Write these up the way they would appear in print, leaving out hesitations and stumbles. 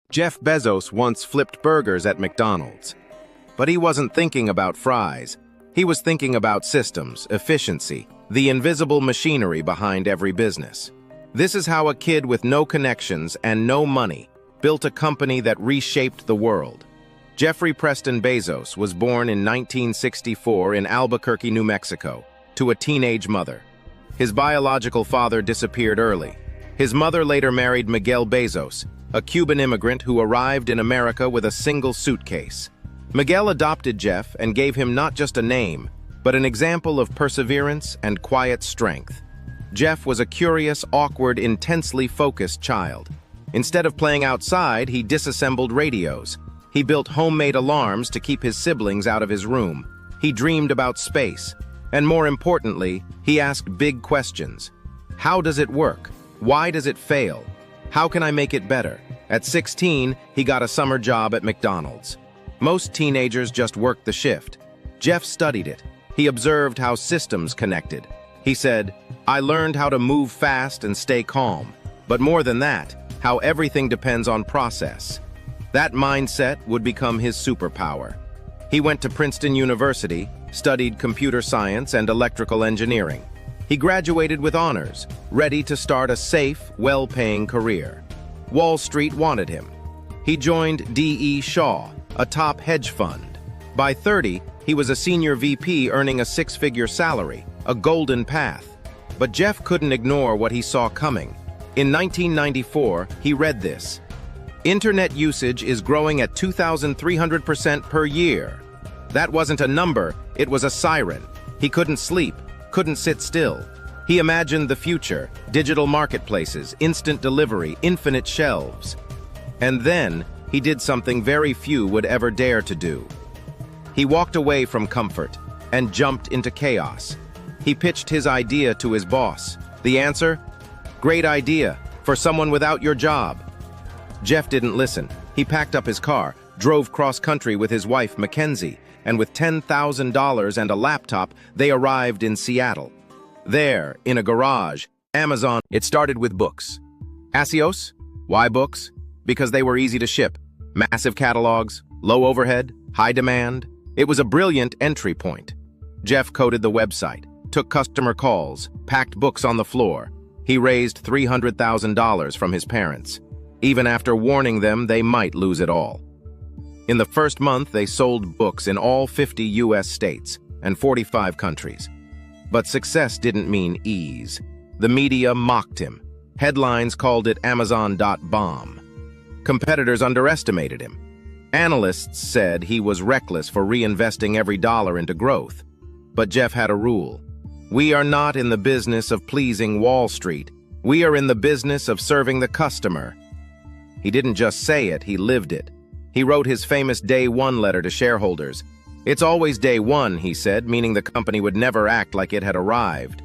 Jeff Bezos once flipped burgers at McDonald's. But he wasn't thinking about fries. He was thinking about systems, efficiency, the invisible machinery behind every business. This is how a kid with no connections and no money built a company that reshaped the world. Jeffrey Preston Bezos was born in 1964 in Albuquerque, New Mexico, to a teenage mother. His biological father disappeared early. His mother later married Miguel Bezos, a Cuban immigrant who arrived in America with a single suitcase. Miguel adopted Jeff and gave him not just a name, but an example of perseverance and quiet strength. Jeff was a curious, awkward, intensely focused child. Instead of playing outside, he disassembled radios. He built homemade alarms to keep his siblings out of his room. He dreamed about space. And more importantly, he asked big questions. How does it work? Why does it fail? How can I make it better? At 16, he got a summer job at McDonald's. Most teenagers just worked the shift. Jeff studied it. He observed how systems connected. He said, "I learned how to move fast and stay calm. But more than that, how everything depends on process." That mindset would become his superpower. He went to Princeton University, studied computer science and electrical engineering. He graduated with honors, ready to start a safe, well-paying career. Wall Street wanted him. He joined D.E. Shaw, a top hedge fund. By 30, he was a senior VP earning a six-figure salary, a golden path. But Jeff couldn't ignore what he saw coming. In 1994, he read this: "Internet usage is growing at 2,300% per year." That wasn't a number, it was a siren. He couldn't sleep, couldn't sit still. He imagined the future, digital marketplaces, instant delivery, infinite shelves. And then, he did something very few would ever dare to do. He walked away from comfort and jumped into chaos. He pitched his idea to his boss. The answer? Great idea, for someone without your job. Jeff didn't listen. He packed up his car, drove cross-country with his wife, Mackenzie, and with $10,000 and a laptop, they arrived in Seattle. There, in a garage, Amazon. It started with books. Axios? Why books? Because they were easy to ship. Massive catalogs, low overhead, high demand. It was a brilliant entry point. Jeff coded the website, took customer calls, packed books on the floor. He raised $300,000 from his parents, even after warning them they might lose it all. In the first month, they sold books in all 50 U.S. states and 45 countries. But success didn't mean ease. The media mocked him. Headlines called it Amazon.bomb. Competitors underestimated him. Analysts said he was reckless for reinvesting every dollar into growth. But Jeff had a rule. We are not in the business of pleasing Wall Street. We are in the business of serving the customer. He didn't just say it, he lived it. He wrote his famous Day One letter to shareholders. It's always day one, he said, meaning the company would never act like it had arrived.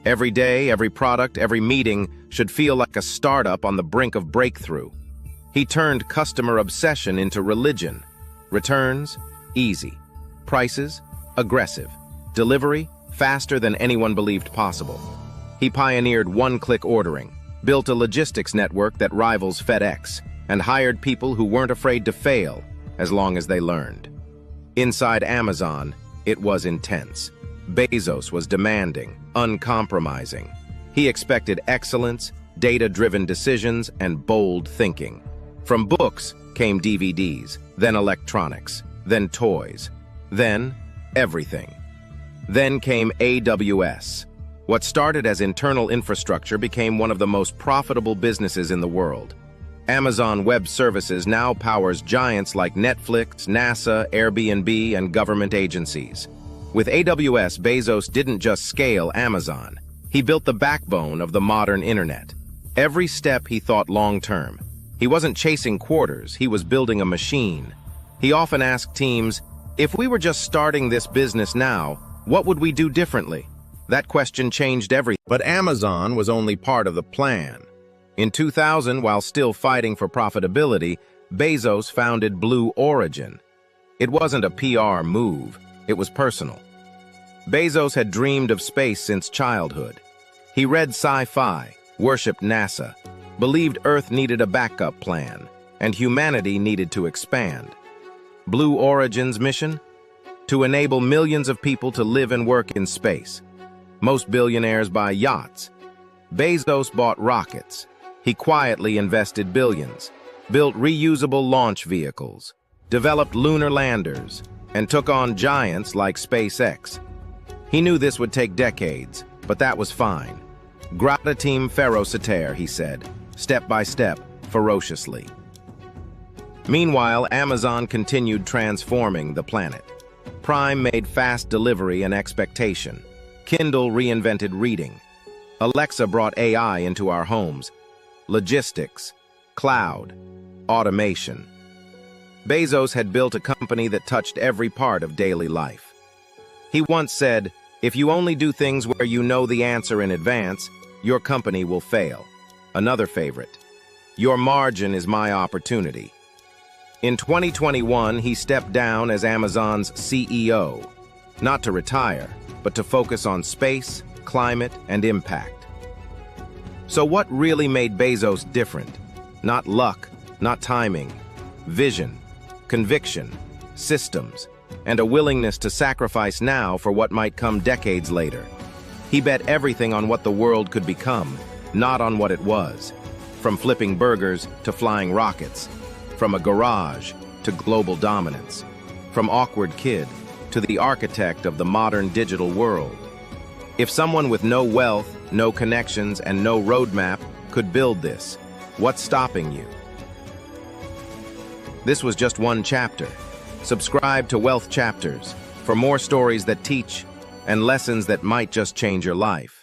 Every day, every product, every meeting should feel like a startup on the brink of breakthrough. He turned customer obsession into religion. Returns? Easy. Prices? Aggressive. Delivery? Faster than anyone believed possible. He pioneered one-click ordering, built a logistics network that rivals FedEx, and hired people who weren't afraid to fail as long as they learned. Inside Amazon, it was intense. Bezos was demanding, uncompromising. He expected excellence, data-driven decisions, and bold thinking. From books came DVDs, then electronics, then toys, then everything. Then came AWS. What started as internal infrastructure became one of the most profitable businesses in the world. Amazon Web Services now powers giants like Netflix, NASA, Airbnb, and government agencies. With AWS, Bezos didn't just scale Amazon. He built the backbone of the modern internet. Every step he thought long-term. He wasn't chasing quarters, he was building a machine. He often asked teams, if we were just starting this business now, what would we do differently? That question changed everything. But Amazon was only part of the plan. In 2000, while still fighting for profitability, Bezos founded Blue Origin. It wasn't a PR move, it was personal. Bezos had dreamed of space since childhood. He read sci-fi, worshipped NASA, believed Earth needed a backup plan. and humanity needed to expand. Blue Origin's mission? To enable millions of people to live and work in space. Most billionaires buy yachts. Bezos bought rockets. He quietly invested billions, built reusable launch vehicles, developed lunar landers, and took on giants like SpaceX. He knew this would take decades, but that was fine. Gradatim ferociter, he said, step by step, ferociously. Meanwhile, Amazon continued transforming the planet. Prime made fast delivery an expectation. Kindle reinvented reading. Alexa brought AI into our homes. Logistics, cloud, automation. Bezos had built a company that touched every part of daily life. He once said, "If you only do things where you know the answer in advance, your company will fail." Another favorite, "Your margin is my opportunity." In 2021, he stepped down as Amazon's CEO, not to retire, but to focus on space, climate, and impact. So what really made Bezos different? Not luck, not timing, vision, conviction, systems, and a willingness to sacrifice now for what might come decades later. He bet everything on what the world could become, not on what it was. From flipping burgers to flying rockets, from a garage to global dominance, from awkward kid to the architect of the modern digital world. If someone with no wealth, no connections, and no roadmap could build this, what's stopping you? This was just one chapter. Subscribe to Wealth Chapters for more stories that teach and lessons that might just change your life.